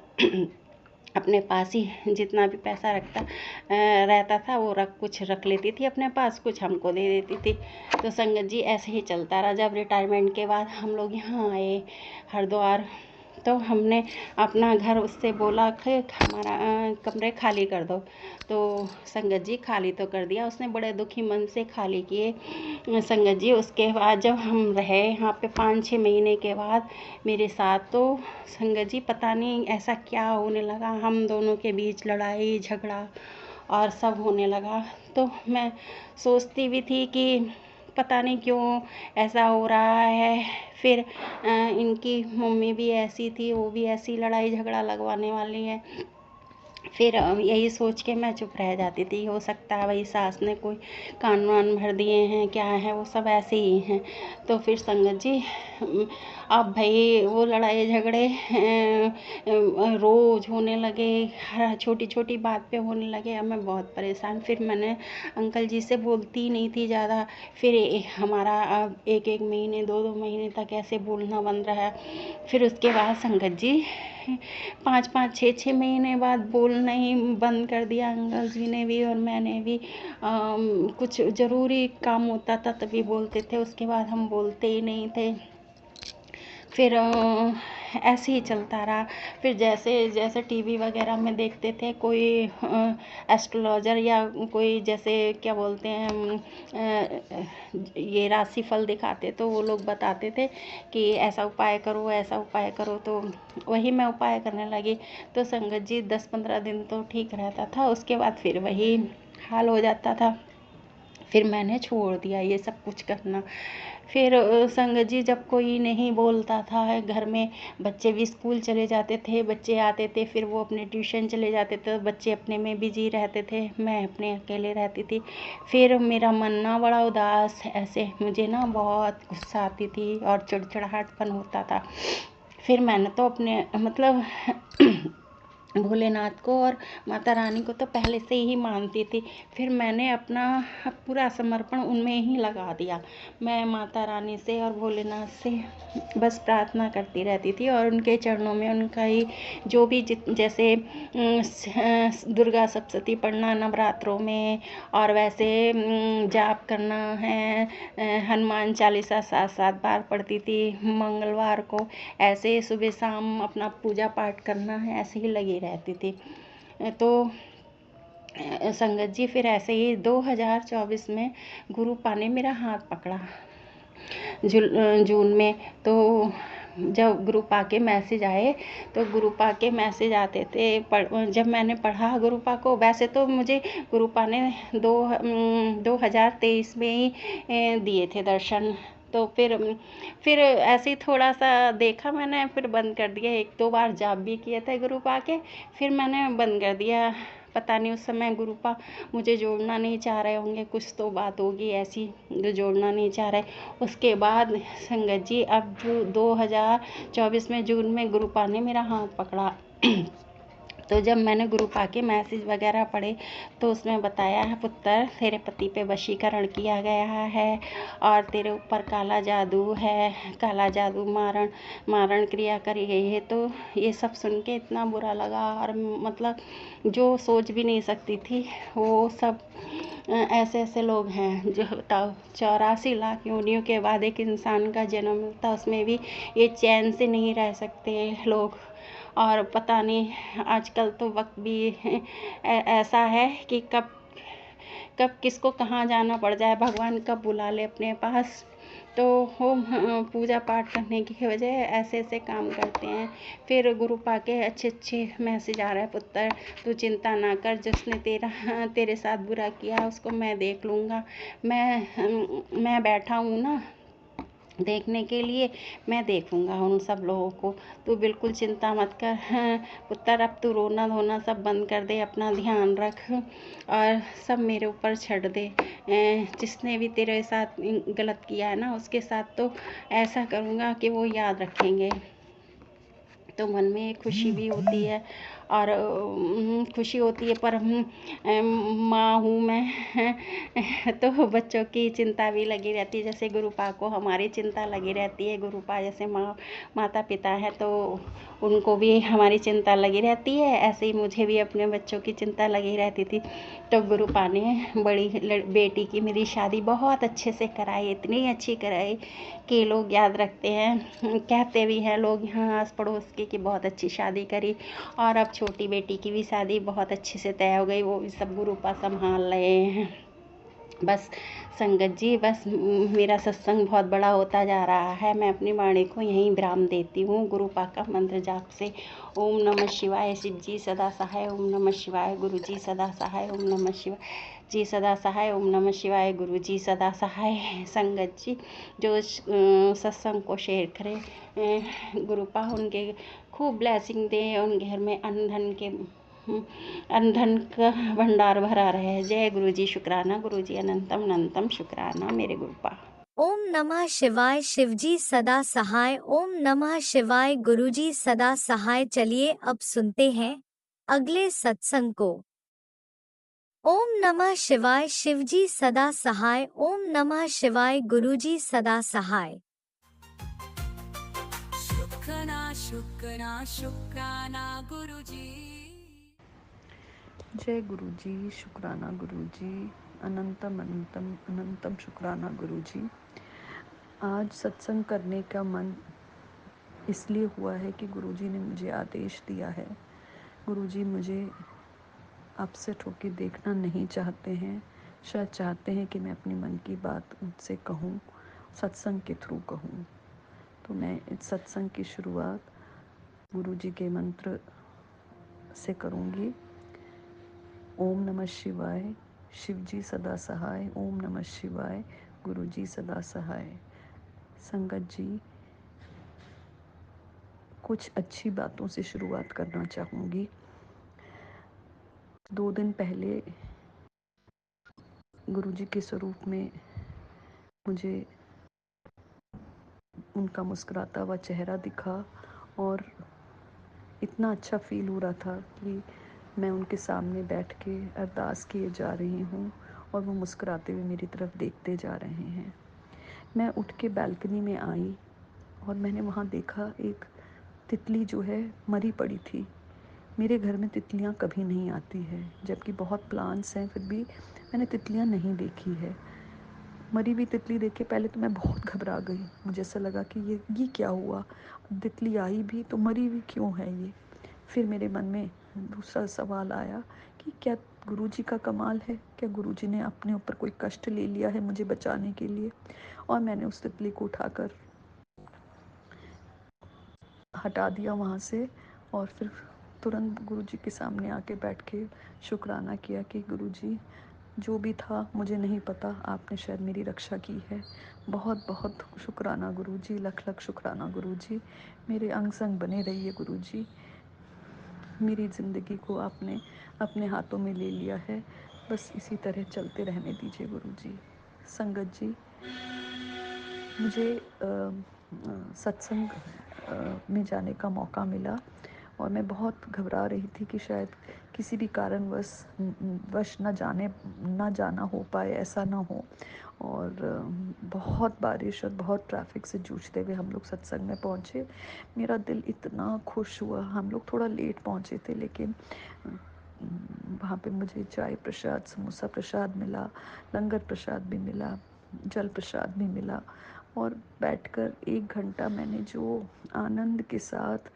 Speaker 4: अपने पास ही जितना भी पैसा रहता था वो कुछ रख लेती थी अपने पास, कुछ हमको दे देती थी। तो संगत जी, ऐसे ही चलता रहा। जब रिटायरमेंट के बाद हम लोग यहाँ आए हरिद्वार, तो हमने अपना घर उससे बोला कि हमारा कमरे खाली कर दो। तो संगत जी, खाली तो कर दिया उसने, बड़े दुखी मन से खाली किए संगत जी। उसके बाद जब हम रहे यहाँ पे 5-6 महीने के बाद मेरे साथ, तो संगत जी पता नहीं ऐसा क्या होने लगा, हम दोनों के बीच लड़ाई झगड़ा और सब होने लगा। तो मैं सोचती भी थी कि पता नहीं क्यों ऐसा हो रहा है। फिर इनकी मम्मी भी ऐसी थी, वो भी ऐसी लड़ाई झगड़ा लगवाने वाली है। फिर यही सोच के मैं चुप रह जाती थी, हो सकता है वही सास ने कोई कान वान भर दिए हैं, क्या है, वो सब ऐसे ही हैं। तो फिर संगत जी, अब भाई वो लड़ाई झगड़े रोज़ होने लगे, हर छोटी छोटी बात पे होने लगे। अब मैं बहुत परेशान, फिर मैंने अंकल जी से बोलती नहीं थी ज़्यादा। फिर हमारा अब 1-1 महीने 2-2 महीने तक ऐसे बोलना बंद रहा। फिर उसके बाद संगत जी 5-5 6-6 महीने बाद बोलना ही बंद कर दिया अंकल जी ने भी और मैंने भी। कुछ ज़रूरी काम होता था तभी बोलते थे, उसके बाद हम बोलते ही नहीं थे। फिर ऐसे ही चलता रहा। फिर जैसे जैसे टीवी वगैरह में देखते थे कोई एस्ट्रोलॉजर या कोई जैसे क्या बोलते हैं ये राशिफल दिखाते, तो वो लोग बताते थे कि ऐसा उपाय करो ऐसा उपाय करो, तो वही मैं उपाय करने लगी। तो संगत जी 10-15 दिन तो ठीक रहता था, उसके बाद फिर वही हाल हो जाता था। फिर मैंने छोड़ दिया ये सब कुछ करना। फिर संगत जी जब कोई नहीं बोलता था घर में, बच्चे भी स्कूल चले जाते थे, बच्चे आते थे, फिर वो अपने ट्यूशन चले जाते थे, बच्चे अपने में बिजी रहते थे, मैं अपने अकेले रहती थी। फिर मेरा मन ना बड़ा उदास, ऐसे मुझे ना बहुत गुस्सा आती थी और चिड़चिड़ाहटपन होता था। फिर मैंने तो अपने मतलब भोलेनाथ को और माता रानी को तो पहले से ही मानती थी। फिर मैंने अपना पूरा समर्पण उनमें ही लगा दिया। मैं माता रानी से और भोलेनाथ से बस प्रार्थना करती रहती थी और उनके चरणों में उनका ही जो भी जैसे दुर्गा सप्तशती पढ़ना नवरात्रों में, और वैसे जाप करना है, हनुमान चालीसा 7-7 बार पढ़ती थी मंगलवार को, ऐसे सुबह शाम अपना पूजा पाठ करना है, ऐसे ही लगी रहती थी। तो संगत जी फिर ऐसे ही 2024 में गुरुपा ने मेरा हाथ पकड़ा जून में। तो जब गुरुपा के मैसेज आए, तो गुरुपा के मैसेज आते थे, जब मैंने पढ़ा गुरुपा को, वैसे तो मुझे गुरुपा ने 2023 में ही दिए थे दर्शन। तो फिर ऐसे ही थोड़ा सा देखा मैंने, फिर बंद कर दिया। 1-2 बार जाप भी किए थे गुरुपा के, फिर मैंने बंद कर दिया। पता नहीं उस समय गुरुपा मुझे जोड़ना नहीं चाह रहे होंगे, कुछ तो बात होगी ऐसी जो जोड़ना नहीं चाह रहे। उसके बाद संगत जी अब जो 2024 में जून में गुरुपा ने मेरा हाथ पकड़ा। तो जब मैंने गुरुपा के मैसेज वगैरह पढ़े, तो उसमें बताया है, पुत्र तेरे पति पे वशीकरण किया गया है और तेरे ऊपर काला जादू है, काला जादू मारण क्रिया करी गई है। तो ये सब सुन के इतना बुरा लगा, और मतलब जो सोच भी नहीं सकती थी, वो सब ऐसे ऐसे लोग हैं जो बताओ 84 लाख योनियों के बाद एक इंसान का जन्म मिलता, उसमें भी ये चैन से नहीं रह सकते लोग। और पता नहीं आजकल तो वक्त भी ऐसा है कि कब कब किसको कहाँ जाना पड़ जाए, भगवान कब बुला ले अपने पास। तो वो पूजा पाठ करने की वजह ऐसे ऐसे काम करते हैं। फिर गुरुपा के अच्छे मैसेज आ रहा है, पुत्र तू चिंता ना कर, जिसने तेरे साथ बुरा किया उसको मैं देख लूँगा। मैं बैठा हूँ ना देखने के लिए, मैं देखूंगा उन सब लोगों को, तू बिल्कुल चिंता मत कर। पुत्र अब तू रोना धोना सब बंद कर दे, अपना ध्यान रख और सब मेरे ऊपर छੱਡ दे। जिसने भी तेरे साथ गलत किया है ना, उसके साथ तो ऐसा करूँगा कि वो याद रखेंगे। तो मन में एक खुशी भी होती है, और खुशी होती है, पर माँ हूँ मैं तो बच्चों की चिंता भी लगी रहती है। जैसे गुरुपा को हमारी चिंता लगी रहती है, गुरुपा जैसे माता पिता है, तो उनको भी हमारी चिंता लगी रहती है, ऐसे ही मुझे भी अपने बच्चों की चिंता लगी रहती थी। तो गुरुपा ने बड़ी बेटी की मेरी शादी बहुत अच्छे से कराई, इतनी अच्छी कराई कि लोग याद रखते हैं, कहते भी हैं लोग यहाँ आस पड़ोस के कि बहुत अच्छी शादी करी। और अब छोटी बेटी की भी शादी बहुत अच्छे से तय हो गई, वो भी सब गुरुपा संभाल रहे हैं। बस संगत जी, बस मेरा सत्संग बहुत बड़ा होता जा रहा है, मैं अपनी वाणी को यहीं विराम देती हूँ गुरुपा का मंत्र जाप से। ओम नमः शिवाय, शिव जी सदा सहाय, ओम नमः शिवाय, गुरु जी सदा सहाय, ओम नमः शिवाय जी सदा सहाय, ओम नमः शिवाय, गुरु जी सदा सहाय। संगत जी जो सत्संग को शेयर करें, गुरुपा उनके खूब ब्लेसिंग दे, उनके घर में अन्न धन का भंडार भरा रहे। जय गुरु जी, शुक्राना गुरु जी, अनंतम अनंतम शुक्राना मेरे गुरुपा।
Speaker 1: ओम नमः शिवाय, शिवजी सदा सहाय। ओम नमः शिवाय, गुरुजी सदा सहाय। चलिए अब सुनते हैं अगले सत्संग को। ओम नमः शिवाय, शिवजी सदा सहाय। ओम नमः शिवाय, गुरुजी सदा सहाय।
Speaker 5: शुक्राना गुरुजी।
Speaker 6: जय गुरुजी, शुक्राना गुरुजी, अनंतम अनंतम अनंतम शुक्राना गुरुजी। आज सत्संग करने का मन इसलिए हुआ है कि गुरुजी ने मुझे आदेश दिया है। गुरुजी मुझे अपसेट होकर देखना नहीं चाहते हैं, शायद चाहते हैं कि मैं अपनी मन की बात उनसे कहूँ, सत्संग के थ्रू कहूँ। तो मैं इस सत्संग की शुरुआत गुरुजी के मंत्र से करूँगी। ओम नमः शिवाय, शिवजी सदा सहाय, ओम नमः शिवाय, गुरुजी सदा सहाय। संगत जी, कुछ अच्छी बातों से शुरुआत करना चाहूँगी। 2 दिन पहले गुरुजी के स्वरूप में मुझे उनका मुस्कुराता हुआ चेहरा दिखा और इतना अच्छा फील हो रहा था कि मैं उनके सामने बैठ के अरदास किए जा रही हूँ और वो मुस्कुराते हुए मेरी तरफ देखते जा रहे हैं। मैं उठ के बालकनी में आई और मैंने वहाँ देखा एक तितली जो है मरी पड़ी थी। मेरे घर में तितलियाँ कभी नहीं आती है, जबकि बहुत प्लांट्स हैं, फिर भी मैंने तितलियाँ नहीं देखी है। मरी हुई तितली देख के पहले तो मैं बहुत घबरा गई। मुझे ऐसा लगा कि ये क्या हुआ, तितली आई भी तो मरी हुई क्यों है ये। फिर मेरे मन में दूसरा सवाल आया कि क्या गुरुजी का कमाल है, क्या गुरुजी ने अपने ऊपर कोई कष्ट ले लिया है मुझे बचाने के लिए। और मैंने उस तितली को उठाकर हटा दिया वहाँ से और फिर तुरंत गुरुजी के सामने आके बैठ के शुक्राना किया कि गुरुजी जो भी था मुझे नहीं पता, आपने शायद मेरी रक्षा की है। बहुत बहुत शुक्राना गुरुजी, लख लख शुक्राना गुरुजी। मेरे अंग संग बने रहिए गुरुजी। मेरी ज़िंदगी को आपने अपने हाथों में ले लिया है, बस इसी तरह चलते रहने दीजिए गुरुजी। संगत जी, मुझे सत्संग में जाने का मौका मिला और मैं बहुत घबरा रही थी कि शायद किसी भी कारणवश वश न जाना हो पाए, ऐसा ना हो। और बहुत बारिश और बहुत ट्रैफिक से जूझते हुए हम लोग सत्संग में पहुँचे। मेरा दिल इतना खुश हुआ। हम लोग थोड़ा लेट पहुँचे थे, लेकिन वहाँ पे मुझे चाय प्रसाद, समोसा प्रसाद मिला, लंगर प्रसाद भी मिला, जल प्रसाद भी मिला। और बैठकर 1 घंटा मैंने जो आनंद के साथ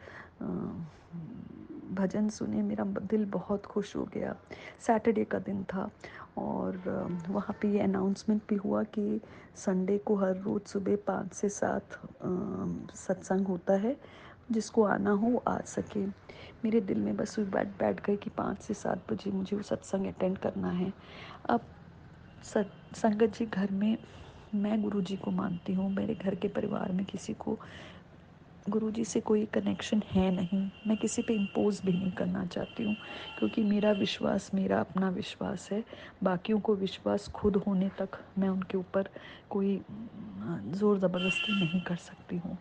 Speaker 6: भजन सुने, मेरा दिल बहुत खुश हो गया। सैटरडे का दिन था और वहाँ पे ये अनाउंसमेंट भी हुआ कि संडे को हर रोज़ सुबह 5 से 7 सत्संग होता है, जिसको आना हो वो आ सके। मेरे दिल में बस बैठ बैठ गई कि 5 से 7 बजे मुझे वो सत्संग अटेंड करना है। अब संगत जी, घर में मैं गुरुजी को मानती हूँ, मेरे घर के परिवार में किसी को गुरुजी से कोई कनेक्शन है नहीं। मैं किसी पे इम्पोज़ भी नहीं करना चाहती हूँ, क्योंकि मेरा विश्वास मेरा अपना विश्वास है। बाकियों को विश्वास खुद होने तक मैं उनके ऊपर कोई ज़ोर ज़बरदस्ती नहीं कर सकती हूँ।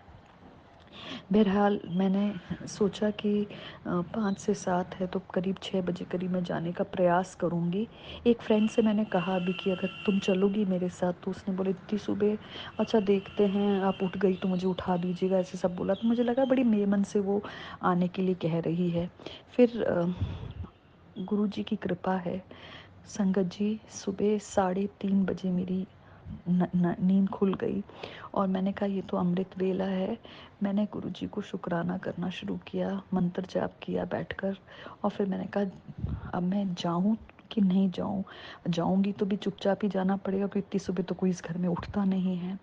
Speaker 6: बहरहाल मैंने सोचा कि 5 से 7 है तो करीब 6 बजे करीब मैं जाने का प्रयास करूँगी। एक फ्रेंड से मैंने कहा अभी कि अगर तुम चलोगी मेरे साथ, तो उसने बोले इतनी सुबह, अच्छा देखते हैं, आप उठ गई तो मुझे उठा दीजिएगा, ऐसे सब बोला। तो मुझे लगा बड़ी मेमन से वो आने के लिए कह रही है। फिर गुरुजी की कृपा है। संगत जी, सुबह 3:30 बजे मेरी नींद खुल गई और मैंने कहा ये तो अमृत वेला है। मैंने गुरुजी को शुक्राना करना शुरू किया, मंत्र जाप किया बैठकर। और फिर मैंने कहा अब मैं जाऊं कि नहीं जाऊं, जाऊंगी तो भी चुपचाप ही जाना पड़ेगा, क्योंकि इतनी सुबह तो कोई इस घर में उठता नहीं है।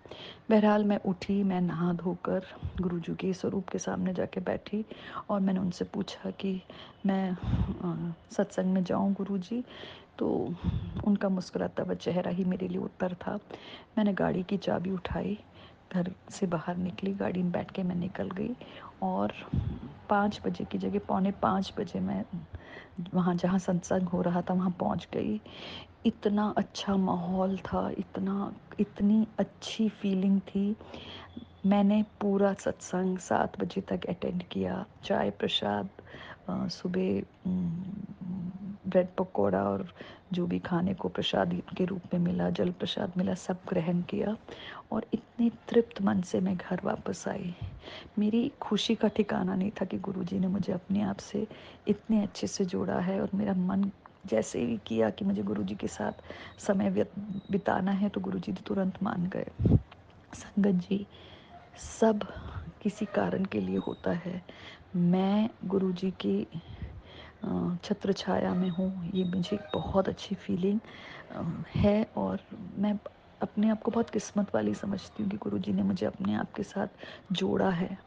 Speaker 6: बहरहाल मैं उठी, मैं नहा धोकर गुरुजी के स्वरूप के सामने जाके बैठी और मैंने उनसे पूछा कि मैं सत्संग में जाऊं गुरुजी। तो उनका मुस्कुराता हुआ चेहरा ही मेरे लिए उत्तर था। मैंने गाड़ी की चाबी उठाई, घर से बाहर निकली, गाड़ी में बैठ के मैं निकल गई और 5 बजे की जगह 4:45 बजे मैं वहाँ जहाँ सत्संग हो रहा था वहाँ पहुँच गई। इतना अच्छा माहौल था, इतनी अच्छी फीलिंग थी। मैंने पूरा सत्संग 7 बजे तक अटेंड किया। चाय प्रसाद, सुबह ब्रेड पकौड़ा और जो भी खाने को प्रसाद के रूप में मिला, जल प्रसाद मिला, सब ग्रहण किया और इतने तृप्त मन से मैं घर वापस आई। मेरी खुशी का ठिकाना नहीं था कि गुरुजी ने मुझे अपने आप से इतने अच्छे से जोड़ा है। और मेरा मन जैसे ही किया कि मुझे गुरुजी के साथ समय बिताना है, तो गुरुजी तुरंत मान गए। संगत जी, सब किसी कारण के लिए होता है। मैं गुरुजी की छत्र छाया में हूँ, ये मुझे बहुत अच्छी फीलिंग है और मैं अपने आप को बहुत किस्मत वाली समझती हूँ कि गुरुजी ने मुझे अपने आप के साथ जोड़ा है।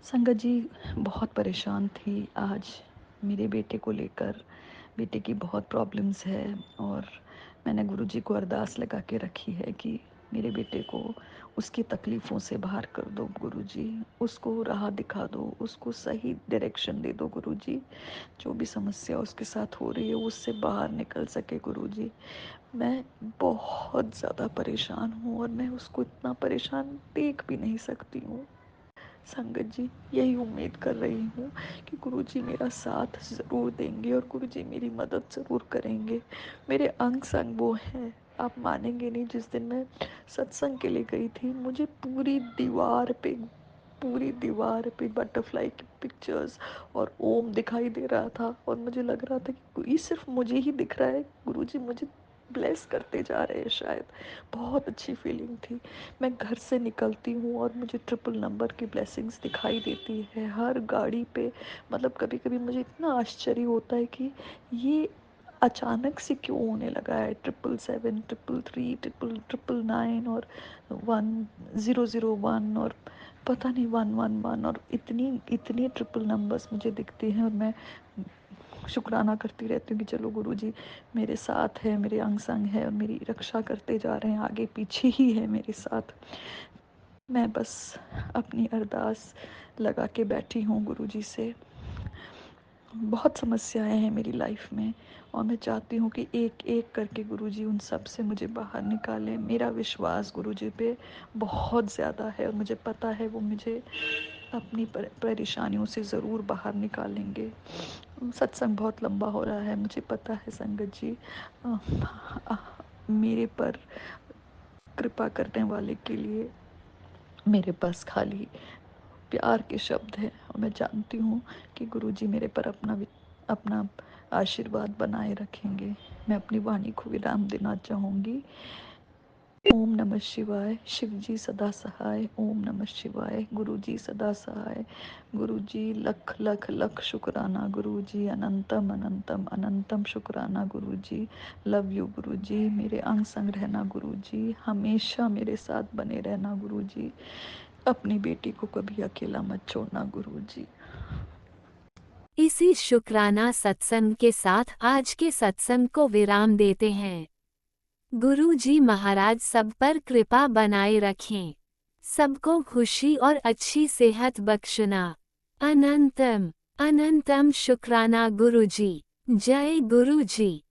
Speaker 6: संगत जी, बहुत परेशान थी आज मेरे बेटे को लेकर। बेटे की बहुत प्रॉब्लम्स है और मैंने गुरुजी को अरदास लगा के रखी है कि मेरे बेटे को उसकी तकलीफ़ों से बाहर कर दो गुरुजी, उसको राह दिखा दो, उसको सही डायरेक्शन दे दो गुरुजी। जो भी समस्या उसके साथ हो रही है उससे बाहर निकल सके गुरुजी। मैं बहुत ज़्यादा परेशान हूँ और मैं उसको इतना परेशान देख भी नहीं सकती हूँ। संगत जी, यही उम्मीद कर रही हूँ कि गुरुजी मेरा साथ ज़रूर देंगे और गुरुजी मेरी मदद ज़रूर करेंगे। मेरे अंग संग वो हैं, आप मानेंगे नहीं, जिस दिन मैं सत्संग के लिए गई थी मुझे पूरी दीवार पे बटरफ्लाई की पिक्चर्स और ओम दिखाई दे रहा था और मुझे लग रहा था कि ये सिर्फ मुझे ही दिख रहा है, गुरुजी मुझे ब्लेस करते जा रहे हैं शायद। बहुत अच्छी फीलिंग थी। मैं घर से निकलती हूँ और मुझे ट्रिपल नंबर की ब्लेसिंग्स दिखाई देती है हर गाड़ी पे। मतलब कभी कभी मुझे इतना आश्चर्य होता है कि ये अचानक से क्यों होने लगा है। 777, 333, ट्रिपल 9 और 1001 और पता नहीं 111 और इतनी इतनी ट्रिपल नंबर्स मुझे दिखते हैं और मैं शुक्राना करती रहती हूँ कि चलो गुरुजी मेरे साथ है, मेरे अंग संग है और मेरी रक्षा करते जा रहे हैं, आगे पीछे ही है मेरे साथ। मैं बस अपनी अरदास लगा के बैठी हूँ गुरुजी से। बहुत समस्याएं हैं मेरी लाइफ में और मैं चाहती हूँ कि एक एक करके गुरुजी उन सब से मुझे बाहर निकालें। मेरा विश्वास गुरुजी पे बहुत ज़्यादा है और मुझे पता है वो मुझे अपनी परेशानियों से ज़रूर बाहर निकालेंगे। सत्संग बहुत लंबा हो रहा है, मुझे पता है संगत जी। मेरे पर कृपा करने वाले के लिए मेरे पास खाली प्यार के शब्द हैं और मैं जानती हूँ कि गुरुजी मेरे पर अपना आशीर्वाद बनाए रखेंगे। मैं अपनी वाणी को विराम देना चाहूँगी। ओम नमः शिवाय। शिव जी सदा सहाय। ओम नमः शिवाय। गुरु जी सदा सहाय। गुरु जी लख लख लख शुक्राना। गुरु जी अनंतम अनंतम अनंतम शुक्राना। Guru ji love you. गुरु जी मेरे अंग संग रहना। गुरु जी हमेशा मेरे साथ बने रहना। गुरु जी अपनी बेटी को कभी अकेला मत छोड़ना। गुरु जी।
Speaker 1: इसी शुक्राना सत्संग के साथ आज के सत्संग को विराम देते हैं। गुरु जी महाराज सब पर कृपा बनाए रखें, सबको खुशी और अच्छी सेहत बख्शना। अनंतम अनंतम शुक्राना गुरु जी। जय गुरु जी।